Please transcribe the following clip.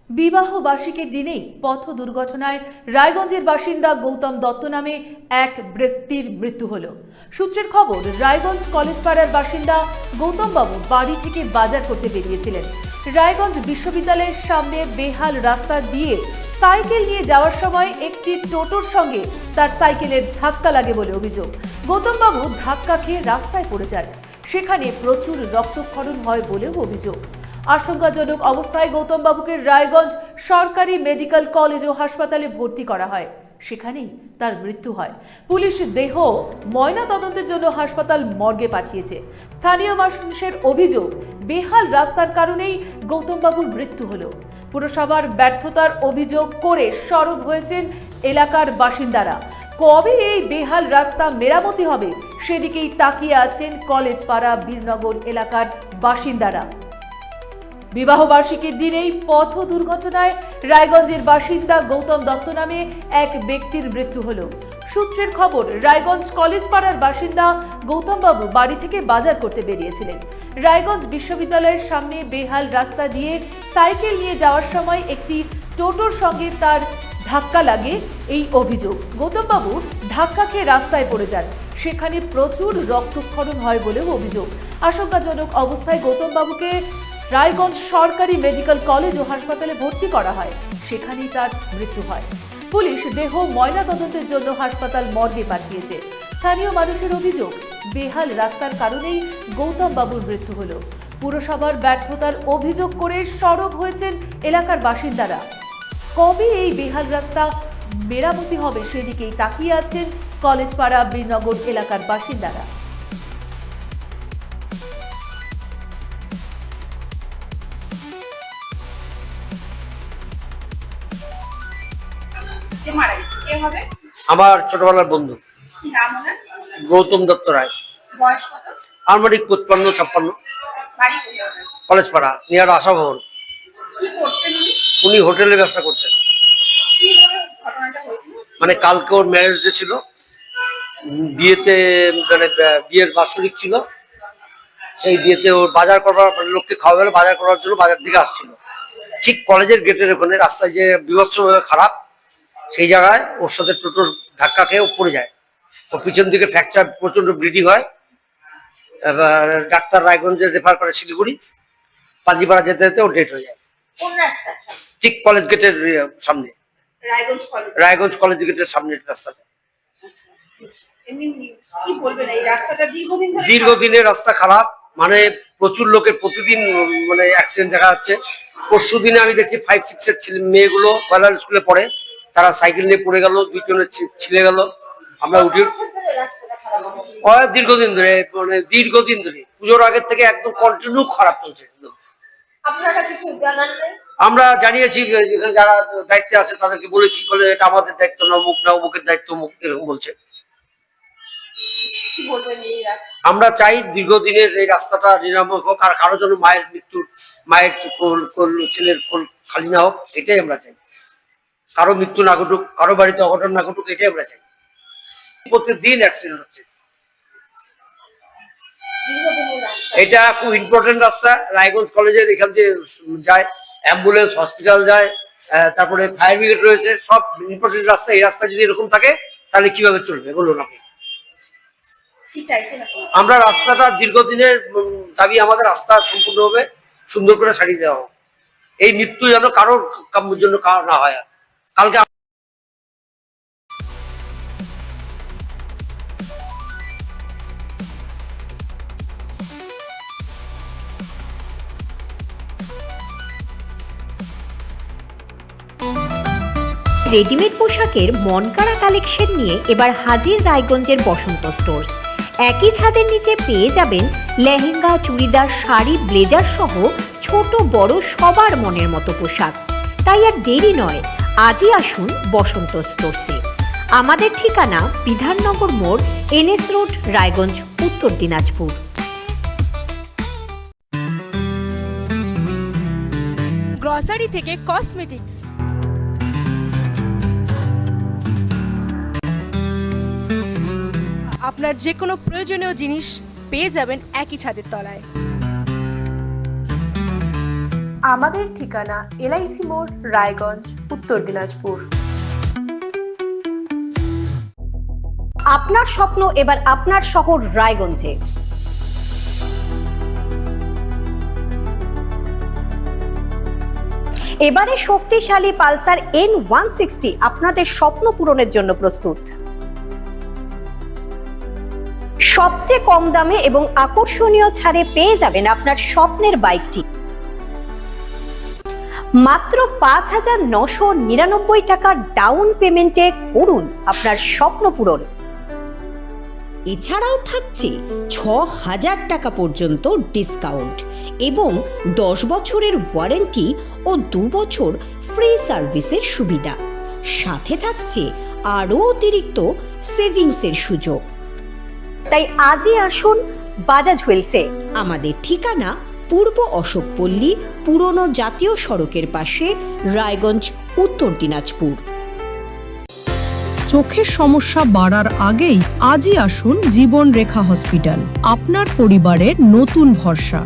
বিবাহ বার্ষিকীর দিনেই পথ দুর্ঘটনায় রায়গঞ্জের বাসিন্দা গৌতম দত্ত নামে এক ব্যক্তির মৃত্যু হল। সূত্রের খবর, রায়গঞ্জ কলেজ পাড়ার বাসিন্দা গৌতম বাবু বাড়ি থেকে বাজার করতে বেরিয়েছিলেন। রায়গঞ্জ বিশ্ববিদ্যালয়ের সামনে বেহাল রাস্তা দিয়ে সাইকেল নিয়ে যাওয়ার সময় একটি টোটোর সঙ্গে তার সাইকেলের ধাক্কা লাগে বলে অভিযোগ। গৌতম বাবু ধাক্কা খেয়ে রাস্তায় পড়ে যান। সেখানে প্রচুর রক্তক্ষরণ হয় বলেও অভিযোগ। আশঙ্কাজনক অবস্থায় গৌতম বাবুকে রায়গঞ্জ সরকারি মেডিকেল কলেজ ও হাসপাতালে ভর্তি করা হয়। সেখানেই তার মৃত্যু হয়। পুলিশ দেহ ময়না তদন্তের জন্য হাসপাতাল মর্গে পাঠিয়েছে। স্থানীয় মানুষের অভিযোগ, বেহাল রাস্তার কারণেই গৌতম বাবুর মৃত্যু হলো। পুরসভার ব্যর্থতার অভিযোগ করে সরব হয়েছেন এলাকার বাসিন্দারা। কবে এই বেহাল রাস্তা মেরামতি হবে সেদিকেই তাকিয়ে আছেন কলেজ পাড়া বীরনগর এলাকার বাসিন্দারা। বিবাহ বার্ষিকীর দিনেই পথ দুর্ঘটনায় রায়গঞ্জের বাসিন্দা গৌতম দত্ত নামে এক ব্যক্তির মৃত্যু হল। সূত্রের খবর, রায়গঞ্জ কলেজ পাড়ার বাসিন্দা গৌতম বাবু বাড়ি থেকে বাজার করতে বেরিয়েছিলেন। রায়গঞ্জ বিশ্ববিদ্যালয়ের সামনে বেহাল রাস্তা দিয়ে সাইকেল নিয়ে যাওয়ার সময় একটি টোটোর সঙ্গে তার ধাক্কা লাগে এই অভিযোগ। গৌতম বাবু ধাক্কা খেয়ে রাস্তায় পড়ে যান। সেখানে প্রচুর রক্তক্ষরণ হয় বলেও অভিযোগ। আশঙ্কাজনক অবস্থায় গৌতম বাবুকে রায়গঞ্জ সরকারি মেডিকেল কলেজ ও হাসপাতালে ভর্তি করা হয়। সেখানেই তার মৃত্যু হয়। পুলিশ দেহ ময়না তদন্তের জন্য হাসপাতাল মর্গে পাঠিয়েছে। স্থানীয় মানুষের অভিযোগ, বেহাল রাস্তার কারণেই গৌতম বাবুর মৃত্যু হলো। পুরসভার ব্যর্থতার অভিযোগ করে সরব হয়েছেন এলাকার বাসিন্দারা। কবে এই বেহাল রাস্তা মেরামতি হবে সেদিকেই তাকিয়ে আছেন কলেজ পাড়া বীরনগর এলাকার বাসিন্দারা। আমার ছোটবেলার বন্ধু গৌতম দত্ত রায়। বয়স কত? আনুমানিক 55-56। বাড়ি কোথায়? কলেজ পাড়া নিয়ার আশা ভবন। কি করতেন উনি? উনি হোটেলে ব্যবসা করতেন। কিভাবে ঘটনাটা হয়েছিল? মানে কালকে ওর ম্যারেজ ডে ছিল, বিয়েতে মানে বিয়ের বাৎসরিক ছিল। সেই বিয়েতে ওর বাজার করবার, মানে লোককে খাওয়াবে বাজার করার জন্য বাজার দিকে আসছিল। ঠিক কলেজের গেটের ওখানে রাস্তায় যে বিভৎসভাবে খারাপ, সেই জায়গায় ওর সাথে টোটোর ধাক্কা খেয়ে ও পড়ে যায়। ওর পিছন দিকে ফ্র্যাকচার, প্রচন্ড ব্লিডিং হয়। এবার ডাক্তার রায়গঞ্জে রেফার করে শিলিগুড়ি। পাঞ্জিপাড়া যেতে যেতে ও ডেট হয়ে যায়। কোন রাস্তা? ঠিক কলেজ গেটের সামনে, রায়গঞ্জ কলেজ। রায়গঞ্জ কলেজ গেটের সামনের রাস্তাটা। এমনি কি বলবেন, এই রাস্তাটা দীর্ঘদিন ধরে দীর্ঘদিনের রাস্তা খারাপ, মানে প্রচুর লোকের প্রতিদিন মানে অ্যাক্সিডেন্ট দেখা যাচ্ছে। পরশু দিনে আমি দেখছি 5-6 এর মেয়েগুলো কয়লা স্কুলে পড়ে, তারা সাইকেল নিয়ে পড়ে গেল, দুইজনের ছিলে গেল। আমরা উঠি রাস্তাটা খারাপ। দীর্ঘদিন ধরে, মানে দীর্ঘদিন ধরে পুজোর আগের থেকে একদম কন্টিনিউ খারাপ চলছে। আপনারা কিছু জানান নাই? আমরা জানিয়েছি, এখানে যারা দায়িত্বে আছে তাদেরকে বলেছি, বলে এটা আমাদের দায়িত্ব না, অমুক না, অমুকের দায়িত্ব অমুক, এরকম বলছে। কি বলবেন এই রাস্তা? আমরা চাই দীর্ঘদিনের এই রাস্তাটা নিরাময় হোক, আর কারো জন্য মায়ের ছেলের কোল খালি না হোক, এটাই আমরা চাই। কারো মৃত্যু না ঘটুক, কারো বাড়িতে অঘটন না ঘটুক, এটাই আমরা চাই। প্রত্যেকদিন অ্যাক্সিডেন্ট হচ্ছে। দীর্ঘদিনের রাস্তা। এটা খুব ইম্পর্টেন্ট রাস্তা। রায়গঞ্জ কলেজের এখান দিয়ে যায় অ্যাম্বুলেন্স, হসপিটাল যায়, তারপরে ফায়ার ব্রিগেড রয়েছে, সব ইম্পর্টেন্ট রাস্তা। এই রাস্তা যদি এরকম থাকে তাহলে কিভাবে চলবে বলুন আপনি? কি চাইছেন আপনি? আমরা রাস্তাটা, দীর্ঘদিনের দাবি আমাদের, রাস্তা সম্পূর্ণভাবে সুন্দর করে সারিয়ে দেওয়া হোক। এই মৃত্যু যেন কারোর জন্য না হয়। কালকে রেডিমেড পোশাকের মনকাড়া কালেকশন নিয়ে এবার হাজির রায়গঞ্জের বসন্ত স্টোর্স। একই ছাদের নিচে পেয়ে যাবেন লেহেঙ্গা, চুড়িদার, শাড়ি, ব্লেজার সহ ছোট বড় সবার মনের মতো পোশাক। তাই আর দেরি নয়, আজই আসুন বসন্ত স্টোর্সে। আমাদের ঠিকানা বিধাননগর মোড়, NS রোড, রায়গঞ্জ, উত্তর দিনাজপুর। গ্রসারি থেকে কসমেটিক্স, আপনার যে কোনো প্রয়োজনীয় জিনিস পেয়ে যাবেন একই ছাদের তলায়। আমাদের ঠিকানা এলআইসি মোড়, রায়গঞ্জ, উত্তর দিনাজপুর। আপনার স্বপ্ন এবার আপনার শহর রায়গঞ্জে। এবারে শক্তিশালী পালসার N160 আপনাদের স্বপ্ন পূরণের জন্য প্রস্তুত। সবচেয়ে কম দামে এবং আকর্ষণীয় ছাড়ে পেয়ে যাবেন আপনার স্বপ্নের বাইকটি। মাত্র 5,999 টাকা ডাউন পেমেন্টে করুন আপনার স্বপ্ন পূরণ। এছাড়াও থাকছে 6,000 টাকা পর্যন্ত ডিসকাউন্ট এবং 10 বছরের ওয়ারেন্টি ও 2 বছর ফ্রি সার্ভিসের সুবিধা। সাথে থাকছে আরও অতিরিক্ত সেভিংসের সুযোগ। তাই আজই আসুন বাজাজ হুইলসে। আমাদের ঠিকানা পূর্ব অশোকপল্লী, পুরনো জাতীয় সড়কের পাশে, রায়গঞ্জ, উত্তর দিনাজপুর। চোখের সমস্যা বাড়ার আগেই আজই আসুন জীবন রেখা হসপিটাল, আপনার পরিবারের নতুন ভরসা।